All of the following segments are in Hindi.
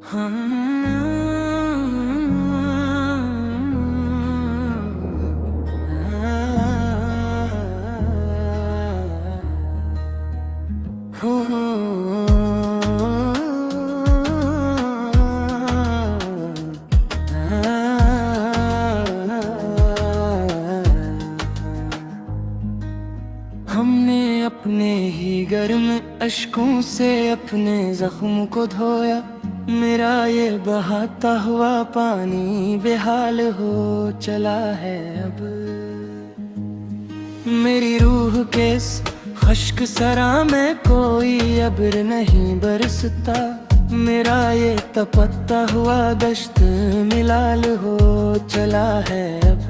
हमने अपने ही गर्म अश्कों से अपने जख्म को धोया। मेरा ये बहाता हुआ पानी बेहाल हो चला है अब। मेरी रूह के इस खश्क सरा में कोई अब्र नहीं बरसता। मेरा ये तपता हुआ दश्त मिलाल हो चला है अब।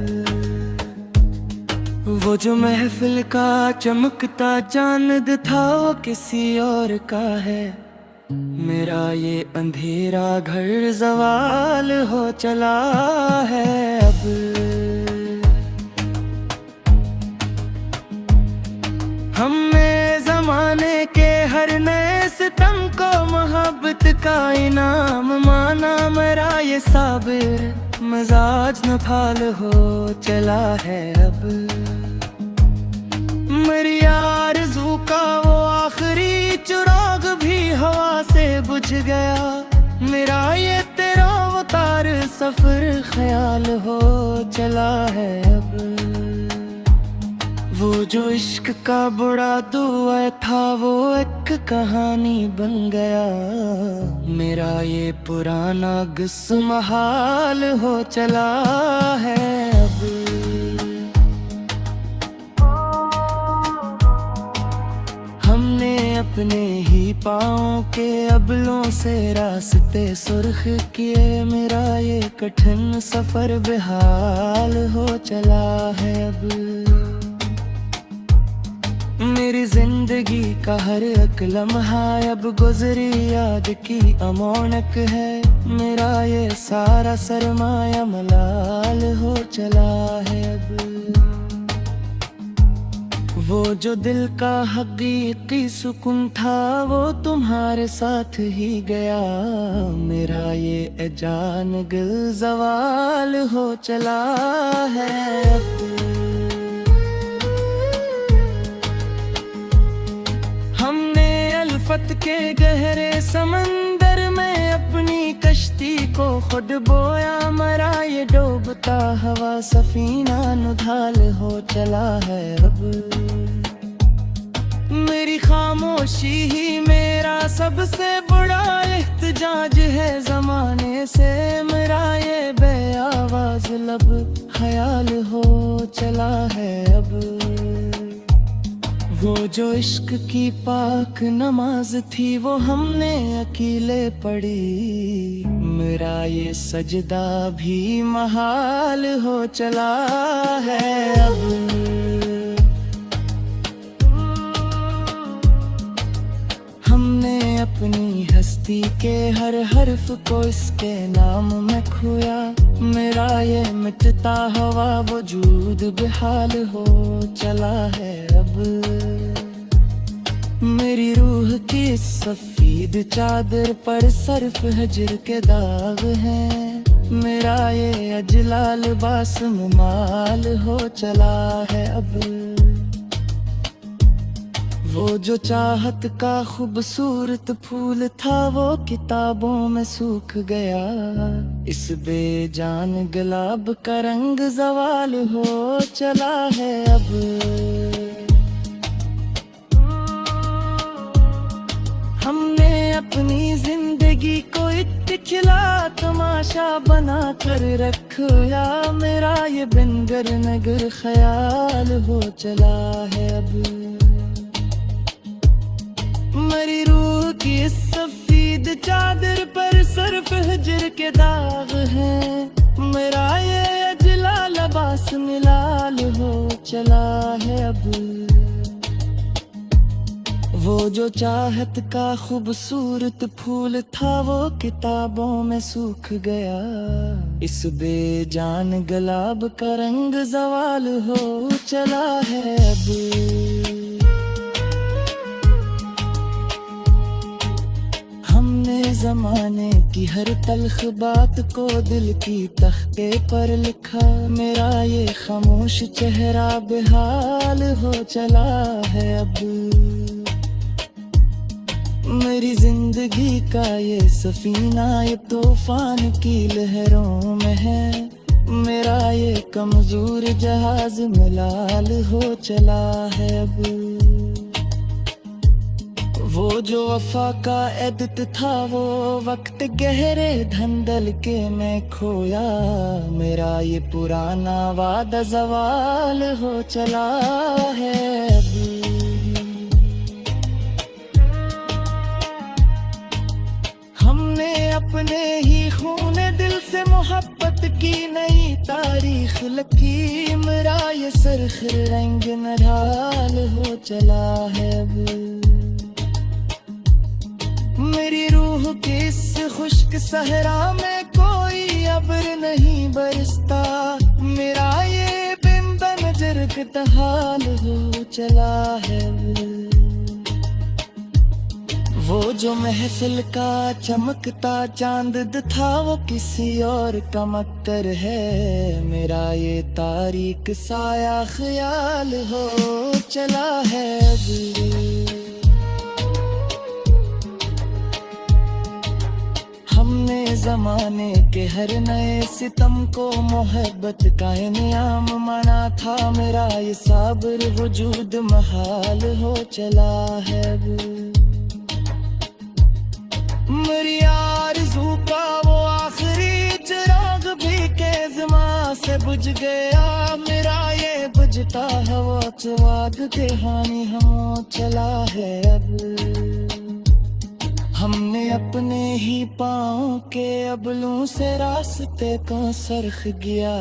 वो जो महफिल का चमकता चांद था वो किसी और का है। मेरा ये अंधेरा घर ज़वाल हो चला है अब। हमने ज़माने के हर नए सितम को मोहब्बत का इनाम माना। मेरा ये साबिर मजाज नफाल हो चला है अब। मेरी आरज़ू का वो आखिरी चिराग भी हवा से बुझ गया। मेरा ये तेरा अवतार सफर ख्याल हो चला है अब। वो जो इश्क का बड़ा दुआ था वो एक कहानी बन गया। मेरा ये पुराना गुस्सा हाल हो चला है अब। हमने अपने ही पाँव के अबलों से रास्ते सुर्ख किए। मेरा ये कठिन सफर बेहाल हो चला है अब। मेरी जिंदगी का हर एक लम्हा अब गुजरी याद की अमौनक है। मेरा ये सारा सरमाया मलाल हो चला है अब। वो जो दिल का हकीकी सुकून था वो तुम्हारे साथ ही गया। मेरा ये जान दिल ज़वाल हो चला है अब। हमने अल्फत के गहरे समंदर में अपनी कश्ती को खुद बोया। मरा ये डूबता हवा सफीना नुधाल हो चला है अब। मेरी खामोशी ही मेरा सबसे बड़ा एहतजाज है ज़माने से। मेरा ये बेआवाज़ लब ख्याल हो चला है अब। वो जो इश्क की पाक नमाज थी वो हमने अकेले पढ़ी। मेरा ये सजदा भी महाल हो चला है अब। हमने अपनी हस्ती के हर हर्फ को इसके नाम में खोया। मेरा ये मिटता हुआ वजूद बेहाल हो चला है अब। मेरी रूह की सफेद चादर पर सर्फ हजर के दाग हैं। मेरा ये अजला लिबास मुमाल हो चला है अब। वो जो चाहत का खूबसूरत फूल था वो किताबों में सूख गया। इस बेजान गुलाब का रंग ज़वाल हो चला है अब। हमने अपनी जिंदगी को एक खिला तमाशा बना कर रखा। मेरा ये बिनगर नगर ख्याल हो चला है अब। मेरी रूह की सफेद चादर पर सर्फ हजर के दाग हैं। मेरा ये अजला लिबास मिलाल हो चला है अब। वो जो चाहत का खूबसूरत फूल था वो किताबों में सूख गया। इस बेजान गुलाब का रंग ज़वाल हो चला है अब। हमने जमाने की हर तल्ख बात को दिल की तख्ते पर लिखा। मेरा ये खामोश चेहरा बेहाल हो चला है अब। मेरी जिंदगी का ये सफीना ये तूफान की लहरों में है। मेरा ये कमजोर जहाज मलाल हो चला है अब। वो जो वफा का एदत था वो वक्त गहरे धंधल के मैं खोया। मेरा ये पुराना वादा ज़वाल हो चला है अब। हमने अपने ही खूने दिल से मोहब्बत की नई तारीख लिखी। मेरा ये सरख रंग नराल हो चला है अब। मेरी रूह के इस खुश्क सहरा में कोई अब्र नहीं बरसता। मेरा ये बिंदा नजर का हाल हो चला है अब। वो जो महफिल का चमकता चांद था वो किसी और का मक्कर है। मेरा ये तारीक साया ख्याल हो चला है अब। हमने जमाने के हर नए सितम को मोहब्बत का इनाम माना था। मेरा ये साबर वजूद महाल हो चला है अब। मेरी आरज़ू का वो आखिरी चिराग भी केज़मा से बुझ गया। मेरा ये बुझता हवा स्वाद के हानि हम चला है अब। हमने अपने ही पाँव के अबलों से रास्ते को सरख गया।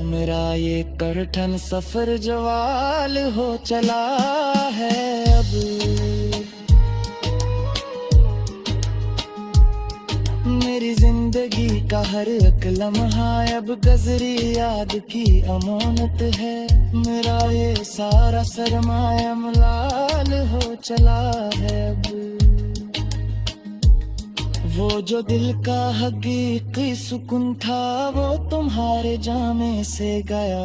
मेरा ये करठन सफर जवाल हो चला है अब। मेरी जिंदगी का हर एक लम्हा अब गजरी याद की अमानत है। मेरा ये सारा सरमाया मलाल हो चला है अब। वो जो दिल का हकीकी सुकून था वो तुम्हारे जामे से गया।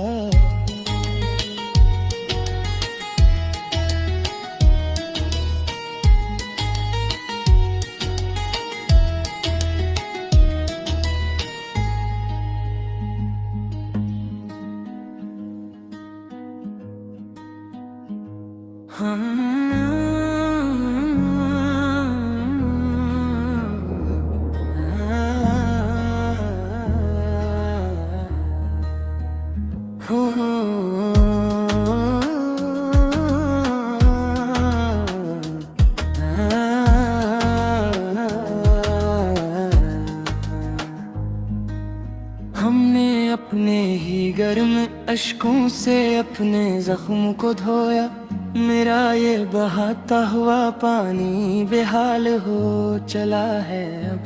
हमने अपने ही गर्म अश्कों से अपने जख्म को धोया। मेरा ये बहाता हुआ पानी बेहाल हो चला है अब।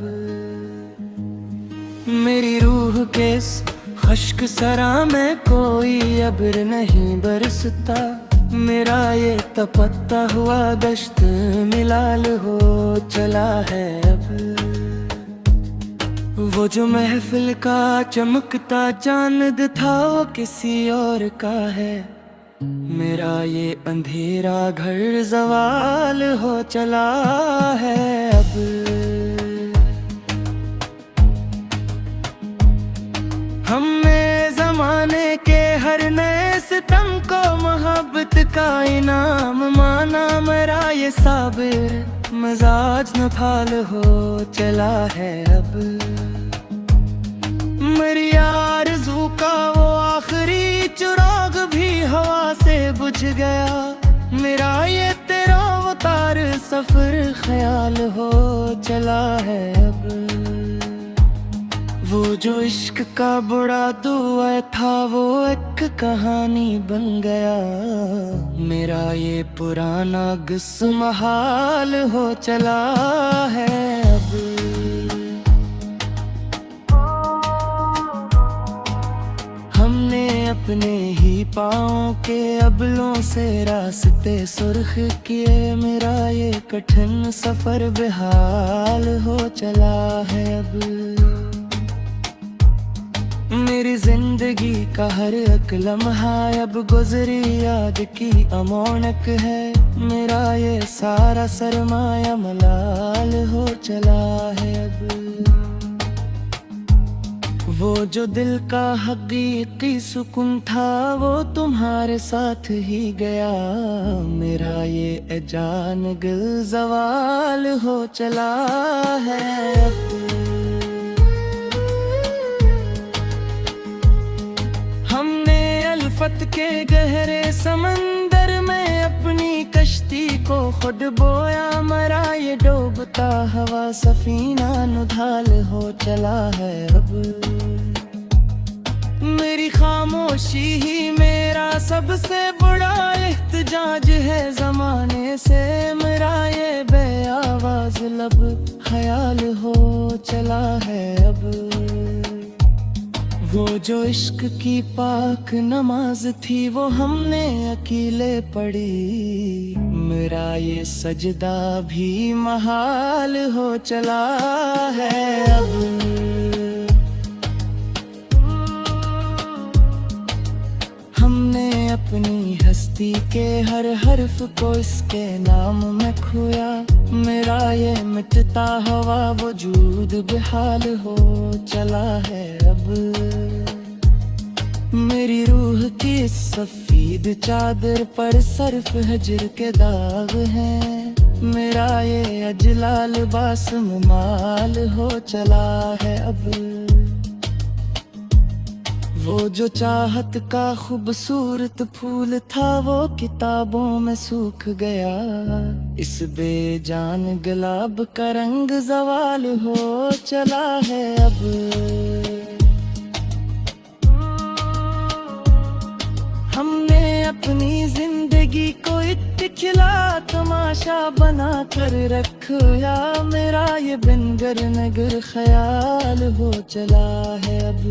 मेरी रूह के इस खुश्क सरा में कोई अब्र नहीं बरसता। मेरा ये तपता हुआ दश्त मिलाल हो चला है अब। वो जो महफिल का चमकता चांद था वो किसी और का है। मेरा ये अंधेरा घर ज़वाल हो चला है अब। हमने ज़माने के हर नए सितम को मोहब्बत का इनाम माना। मेरा ये साबिर मजाज नफाल हो चला है अब। मेरी आरज़ू का वो आखिरी चिराग भी हवा से बुझ गया। मेरा ये तेरा अवतार सफर ख्याल हो चला है अब। वो जो इश्क का बुरा दुआ था वो एक कहानी बन गया। मेरा ये पुराना गुस्सा महाल हो चला है अब। हमने अपने ही पाँव के अबलों से रास्ते सुर्ख किए। मेरा ये कठिन सफर बेहाल हो चला है अब। मेरी जिंदगी का हर एक लम्हा अब गुजरी याद की अमोनक है। मेरा ये सारा सरमाया मलाल हो चला है अब। वो जो दिल का हकीकी सुकून था वो तुम्हारे साथ ही गया। मेरा ये जान दिल ज़वाल हो चला है अब। हमने अल्फत के गहरे समंदर में अपनी कश्ती को खुद बोया। मरा ये डूबता हवा सफीना नुधाल हो चला है अब। मेरी खामोशी ही मेरा सबसे बड़ा एहतजाज है ज़माने से। मेरा ये बेआवाज़ लब ख्याल हो चला है अब। वो जो इश्क की पाक नमाज थी वो हमने अकेले पढ़ी। मेरा ये सजदा भी महाल हो चला है अब। हमने अपनी हस्ती के हर हर्फ को इसके नाम में खोया। मेरा ये मिटता हुआ वजूद बेहाल हो चला है अब। मेरी रूह की सफेद चादर पर सर्फ हजर के दाग हैं। मेरा ये अजला लिबास मुमाल हो चला है अब। वो जो चाहत का खूबसूरत फूल था वो किताबों में सूख गया। इस बेजान गुलाब का रंग ज़वाल हो चला है अब। हमने अपनी जिंदगी को एक खिला तमाशा बना कर रखा। मेरा ये बिनगर नगर ख्याल हो चला है अब।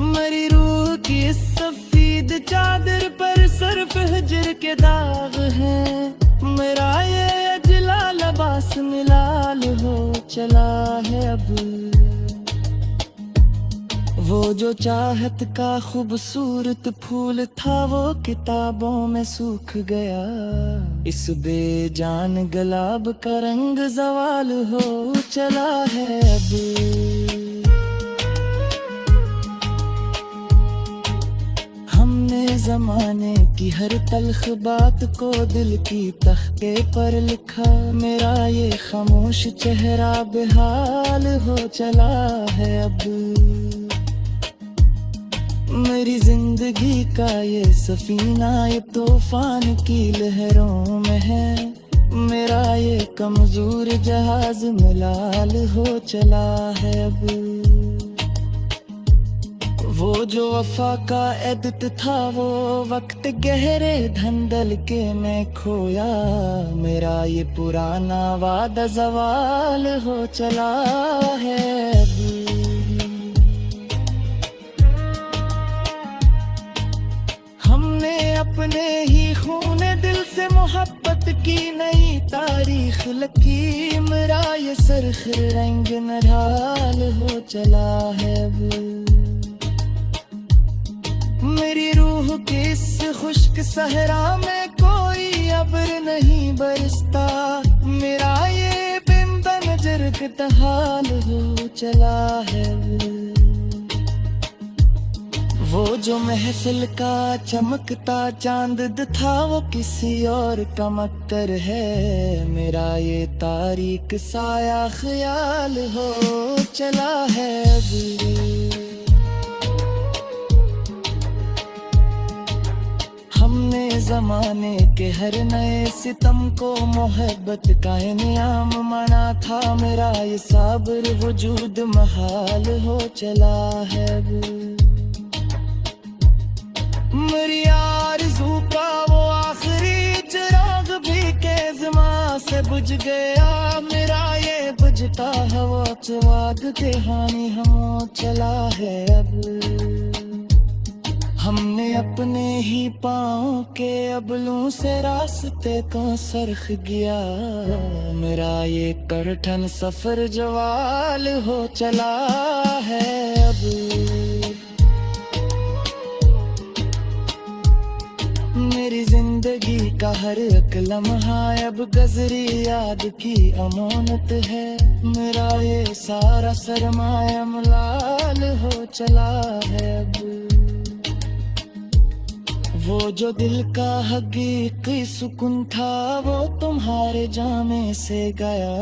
मेरी रूह की सफेद चादर पर सर्फ हजर के दाग हैं। मेरा ये अजला लिबास मिलाल हो चला है अब। वो जो चाहत का खूबसूरत फूल था वो किताबों में सूख गया। इस बेजान गुलाब का रंग ज़वाल हो चला है अब। ज़माने की हर तल्ख बात को दिल की तख्ते पर लिखा। मेरा ये खामोश चेहरा बेहाल हो चला है अब। मेरी जिंदगी का ये सफीना ये तूफान की लहरों में है। मेरा ये कमजोर जहाज मलाल हो चला है अब। वो जो वफा का एदत था वो वक्त गहरे धंधल के में खोया। मेरा ये पुराना वादा ज़वाल हो चला है अब। हमने अपने ही खूने दिल से मोहब्बत की नई तारीख लिखी। मेरा ये सरख रंग नराल हो चला है अब। मेरी रूह के इस खुश्क सहरा में कोई अब्र नहीं बरसता। मेरा ये बिंदा नजर का हाल हो चला है। वो जो महफिल का चमकता चांद था वो किसी और का मक्कर है। मेरा ये तारीक साया ख्याल हो चला है अब। हमने ज़माने के हर नए सितम को मोहब्बत का इनाम माना था। मेरा ये साबर वजूद महाल हो चला है अब। मेरी आरज़ू का वो आखिरी चिराग भी केज़मा से बुझ गया। मेरा ये बुझता हवा चवाद दहानी हम चला है अब। हमने अपने ही पाँव के अबलों से रास्ते को सरख गया। मेरा ये कठिन सफर जवाल हो चला है अब। मेरी जिंदगी का हर एक लम्हा अब गजरी याद की अमानत है। मेरा ये सारा सरमाया मलाल हो चला है अब। वो जो दिल का हकीकी सुकून था वो तुम्हारे जामे से गया।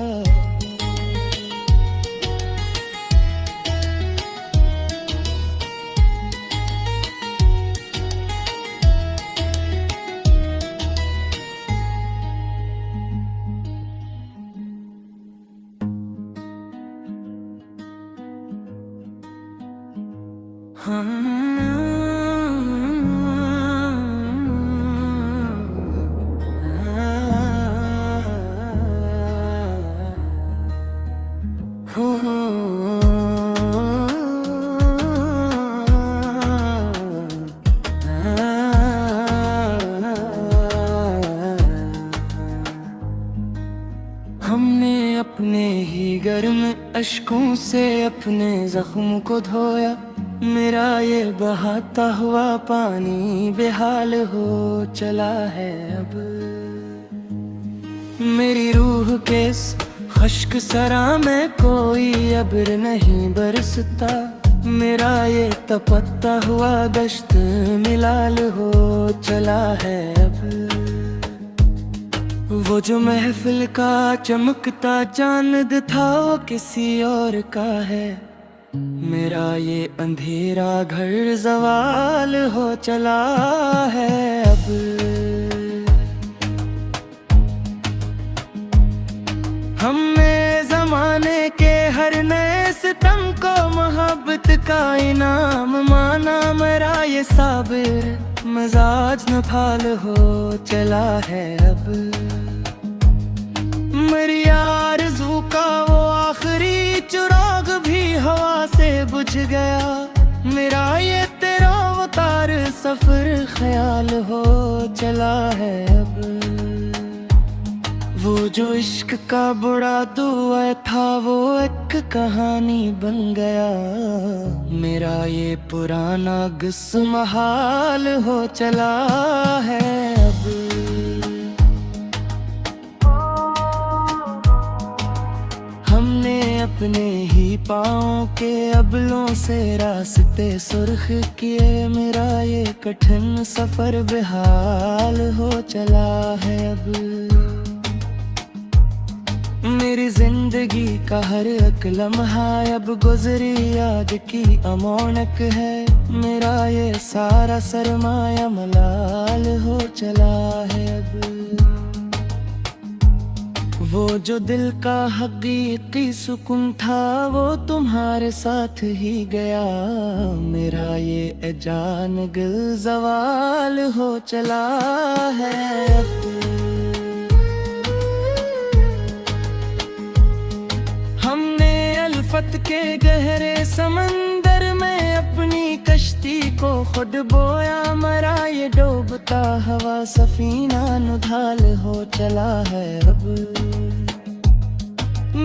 हमने अपने ही गर्म अश्कों से अपने जख्म को धोया। मेरा ये बहाता हुआ पानी बेहाल हो चला है अब। मेरी रूह के इस खश्क सरा में कोई अब्र नहीं बरसता। मेरा ये तपता हुआ दश्त मिलाल हो चला है अब। वो जो महफिल का चमकता चांद था वो किसी और का है। मेरा ये अंधेरा घर ज़वाल हो चला है अब। हमने ज़माने के हर नए सितम को मोहब्बत का इनाम माना। मेरा ये साबिर मजाज न फाल हो चला है अब। मेरी आरज़ू का वो आखिरी चिराग भी हवा से बुझ गया। मेरा ये तेरा अवतार सफर ख्याल हो चला है अब। वो जो इश्क का बुरा दुआ था वो एक कहानी बन गया। मेरा ये पुराना गुस्सा हाल हो चला है अब। हमने अपने ही पाँव के अबलों से रास्ते सुर्ख किए। मेरा ये कठिन सफर बेहाल हो चला है अब। मेरी जिंदगी का हर एक लम्हा अब गुजरी याद की अमानत है। मेरा ये सारा सरमाया मलाल हो चला है अब। वो जो दिल का हकीकी सुकून था वो तुम्हारे साथ ही गया। मेरा ये जान दिल ज़वाल हो चला है अब। हमने अल्फत के गहरे समंदर में अपनी कश्ती को खुद बोया। मरा ये डूबता हवा सफीना नुधाल हो चला है अब।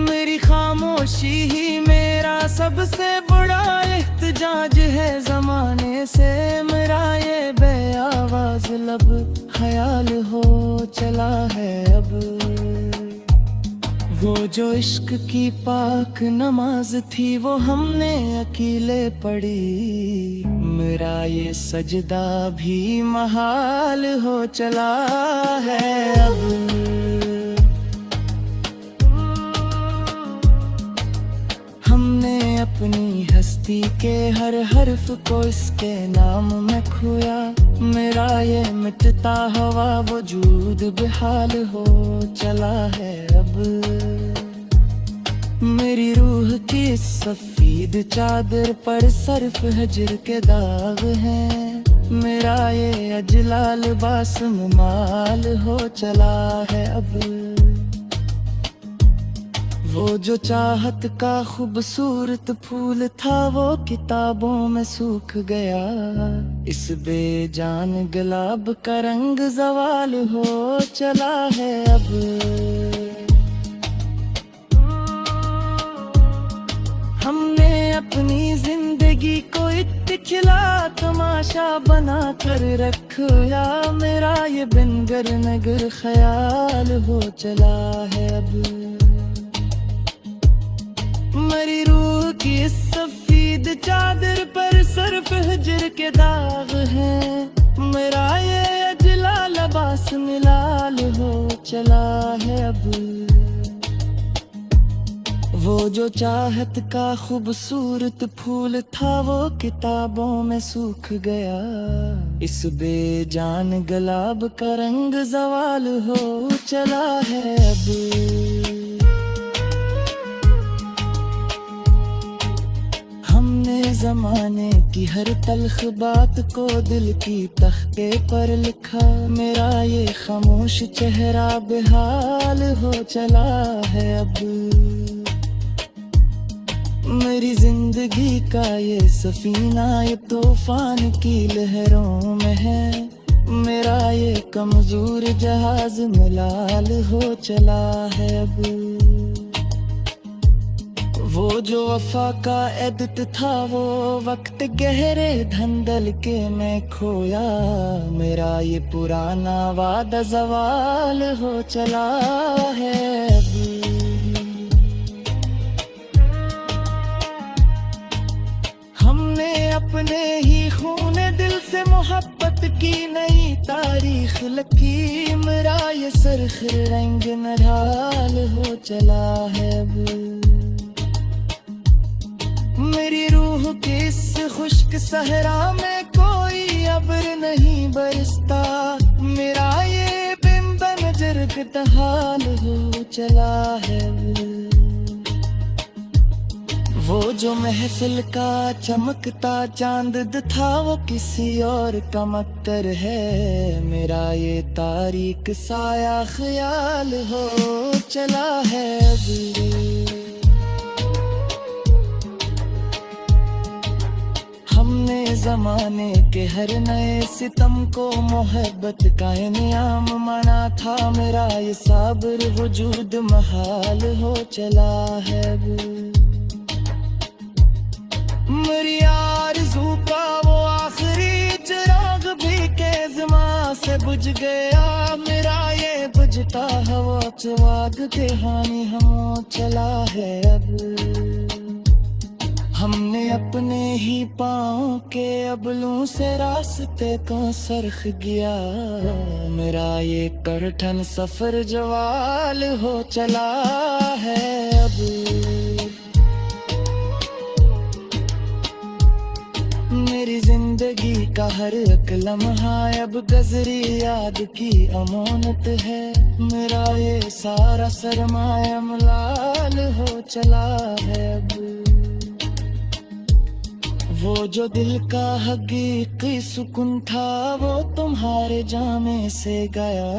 मेरी खामोशी ही मेरा सबसे बड़ा एहतजाज है ज़माने से। मेरा ये बेआवाज़ लब ख्याल हो चला है अब। वो जो इश्क की पाक नमाज थी वो हमने अकेले पढ़ी। मेरा ये सजदा भी महाल हो चला है अब। हमने अपनी हस्ती के हर हर्फ को इसके नाम में खोया। मेरा ये मिटता हुआ वजूद बेहाल हो चला है अब। मेरी रूह की सफेद चादर पर सर्फ हजर के दाग हैं। मेरा ये अजलाल बासम माल हो चला है अब। वो जो चाहत का खूबसूरत फूल था वो किताबों में सूख गया। इस बेजान गुलाब का रंग ज़वाल हो चला है अब। हमने अपनी जिंदगी को एक खिला तमाशा बना कर रखा। मेरा ये बिन गर नगर ख्याल हो चला है अब। मेरी रूह की इस सफेद चादर पर सिर्फ हिजर के दाग हैं। मेरा ये अजला लबास मिलाल हो चला है अब। वो जो चाहत का खूबसूरत फूल था वो किताबों में सूख गया। इस बेजान गुलाब का रंग ज़वाल हो चला है अब। हमने ज़माने की हर तल्ख बात को दिल की तख्ते पर लिखा। मेरा ये खामोश चेहरा बेहाल हो चला है अब। मेरी जिंदगी का ये सफीना ये तूफान की लहरों में है। मेरा ये कमजोर जहाज मलाल हो चला है अब। वो जो वफा का एदत था वो वक्त गहरे धंधल के में खोया। मेरा ये पुराना वादा ज़वाल हो चला है अब। हमने अपने ही खून दिल से मोहब्बत की नई तारीख लिखी। मेरा ये सरख रंग नढाल हो चला है अब। मेरी रूह के इस खुश्क सहरा में कोई अब्र नहीं बरसता। मेरा ये बिन बनजर हाल हो चला है अब। वो जो महफिल का चमकता चांद था वो किसी और का मक्कर है। मेरा ये तारीक साया ख्याल हो चला है अब। हमने ज़माने के हर नए सितम को मोहब्बत का इनाम माना था। मेरा ये साबिर वजूद महाल हो चला है अब। मेरी आरज़ू का वो आखिरी चिराग भी केज़मा से बुझ गया। मेरा ये बुझता हवा चवाग के हानि हम चला है अब। हमने अपने ही पाँव के अबलों से रास्ते को सरख गया। मेरा ये करठन सफर जवाल हो चला है अब। मेरी जिंदगी का हर एक लम्हा अब गजरी याद की अमानत है। मेरा ये सारा सरमाया मलाल हो चला है अब। वो जो दिल का हकीकी सुकून था वो तुम्हारे जामे से गया।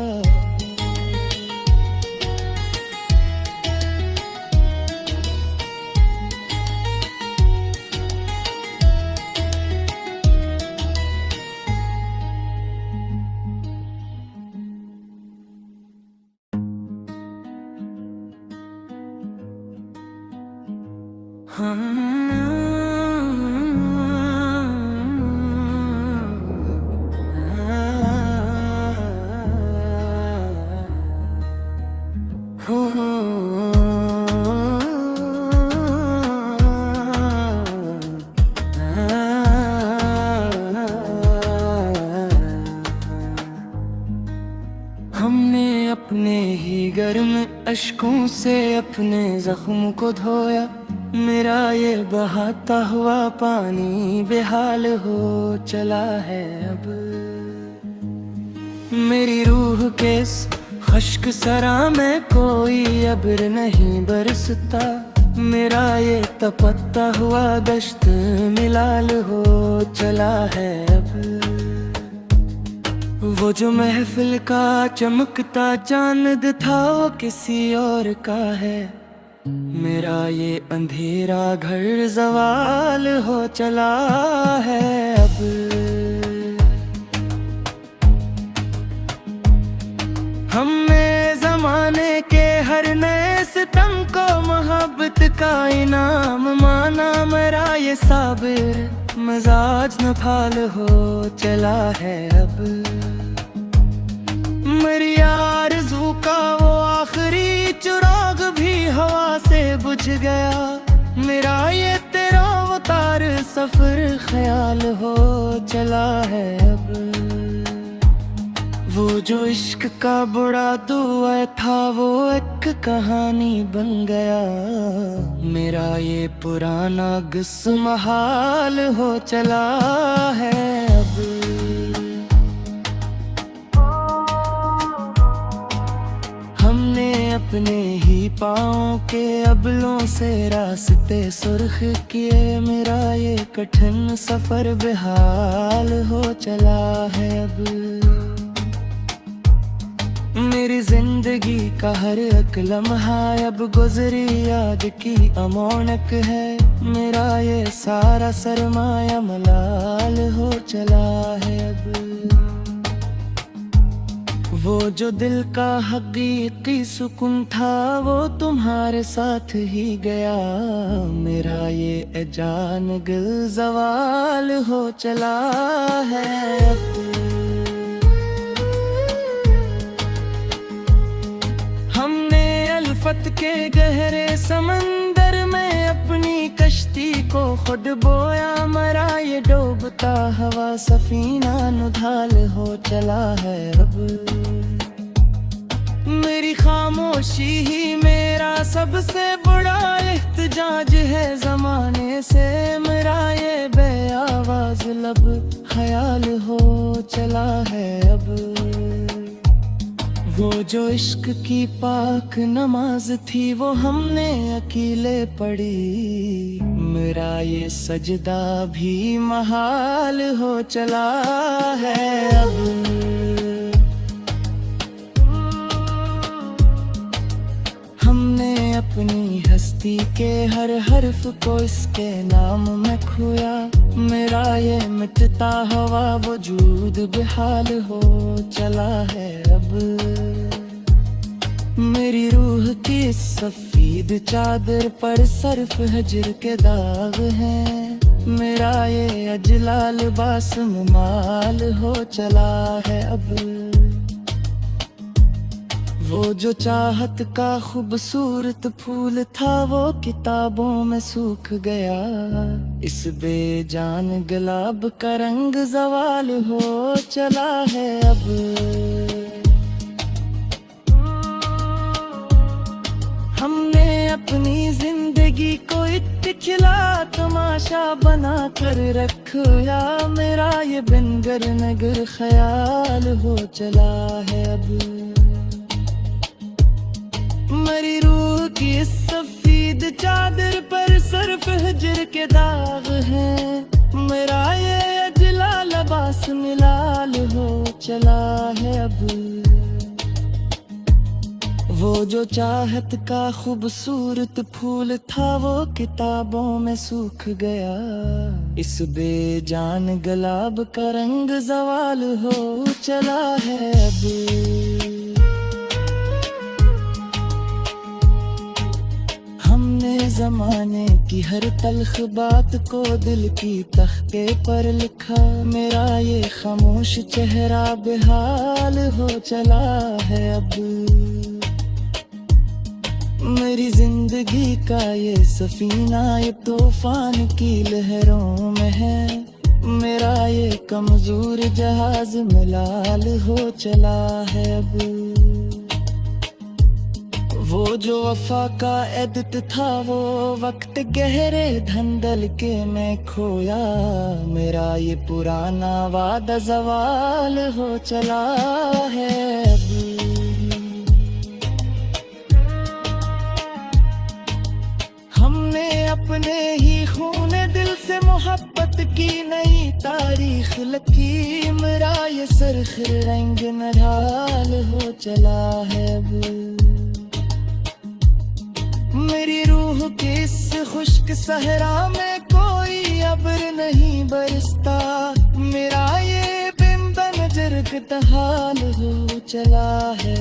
हमने अपने ही गर्म अश्कों से अपने जख्म को धोया। मेरा ये बहाता हुआ पानी बेहाल हो चला है अब। मेरी रूह के इस खुश्क सरा में कोई अब्र नहीं बरसता। मेरा ये तपता हुआ दश्त मिलाल हो चला है अब। वो जो महफिल का चमकता चांद था वो किसी और का है। मेरा ये अंधेरा घर ज़वाल हो चला है अब। हमने ज़माने के हर नए सितम को मोहब्बत का इनाम माना। मेरा ये साबिर मिजाज नफाल हो चला है अब। मेरी आरज़ू का वो आखिरी चिराग भी हवा से बुझ गया। मेरा ये तेरा अवतार सफर ख्याल हो चला है अब। वो जो इश्क का बड़ा दुआ था वो एक कहानी बन गया। मेरा ये पुराना गुस्सा हाल हो चला है अब। हमने अपने ही पाँव के अबलों से रास्ते सुर्ख किए। मेरा ये कठिन सफर बेहाल हो चला है अब। मेरी जिंदगी का हर एक लम्हा अब गुजरी याद की अमौनक है। मेरा ये सारा सरमाया मलाल हो चला है अब। वो जो दिल का हकीकी सुकून था वो तुम्हारे साथ ही गया। मेरा ये जान दिल ज़वाल हो चला है अब। हमने अल्फत के गहरे समंदर में अपनी कश्ती को खुद बोया। मरा ये डूबता हवा सफीना नुधाल हो चला है अब। मेरी खामोशी ही मेरा सबसे बड़ा एहतजाज है ज़माने से। मेरा ये बेआवाज़ लब ख्याल हो चला है अब। वो जो इश्क की पाक नमाज थी वो हमने अकेले पढ़ी। मेरा ये सजदा भी महाल हो चला है अब। हमने अपनी हस्ती के हर हर्फ को इसके नाम में खोया। मेरा ये मिटता हुआ वजूद बेहाल हो चला है अब। मेरी रूह की सफेद चादर पर सर्फ हजर के दाग हैं। मेरा ये अजला लिबास मुमाल हो चला है अब। वो जो चाहत का खूबसूरत फूल था वो किताबों में सूख गया। इस बेजान गुलाब का रंग ज़वाल हो चला है अब। हमने अपनी जिंदगी को एक खिला तमाशा बना कर रखा। मेरा ये बिनगर नगर ख्याल हो चला है अब। मेरी रूह की सफेद चादर पर सर्फ हजर के दाग हैं। मेरा ये अजला लिबास मिलाल हो चला है अब। वो जो चाहत का खूबसूरत फूल था वो किताबों में सूख गया। इस बेजान गुलाब का रंग ज़वाल हो चला है अब। ज़माने की हर तल्ख बात को दिल की तख्ते पर लिखा। मेरा ये खामोश चेहरा बेहाल हो चला है अब। मेरी जिंदगी का ये सफीना ये तूफान की लहरों में है। मेरा ये कमजोर जहाज मलाल हो चला है अब। वो जो वफा का एदत था वो वक्त गहरे धंधल के में खोया। मेरा ये पुराना वादा ज़वाल हो चला है अब। हमने अपने ही खून दिल से मोहब्बत की नई तारीख लिखी। मेरा ये सरख रंग नढाल हो चला है अब। मेरी खुश्क सहरा में कोई अब्र नहीं बरसता, मेरा ये बिंदन जरगत हाल हो चला है।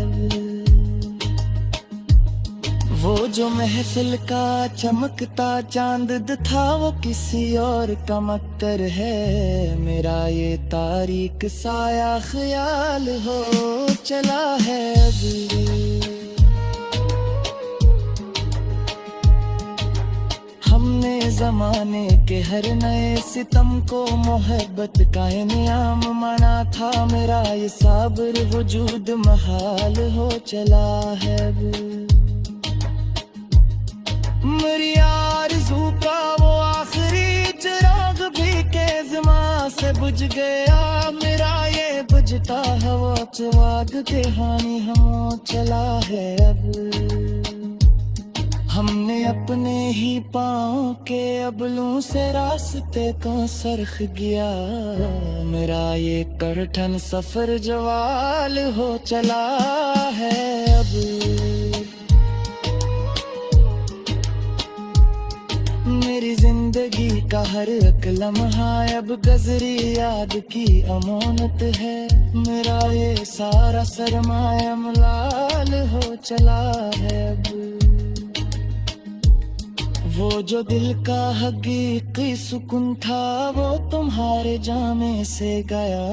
वो जो महफिल का चमकता चांद था वो किसी और का मक्कर है, मेरा ये तारीक साया ख्याल हो चला है अब। हमने जमाने के हर नए सितम को मोहब्बत का इनाम माना था, मेरा ये साबर वजूद महाल हो चला है अब। मेरी आरज़ू का वो आखिरी चिराग भी केज़मा से बुझ गया, मेरा ये बुझता हवा चवाग के हानि हम चला है अब। हमने अपने ही पाँव के अबलों से रास्ते का सरख गया, मेरा ये करठन सफर जवाल हो चला है अब। मेरी जिंदगी का हर एक लम्हा अब गजरी याद की अमानत है, मेरा ये सारा सरमाया मलाल हो चला है अब। वो जो दिल का हकीकी सुकून था वो तुम्हारे जामे से गया,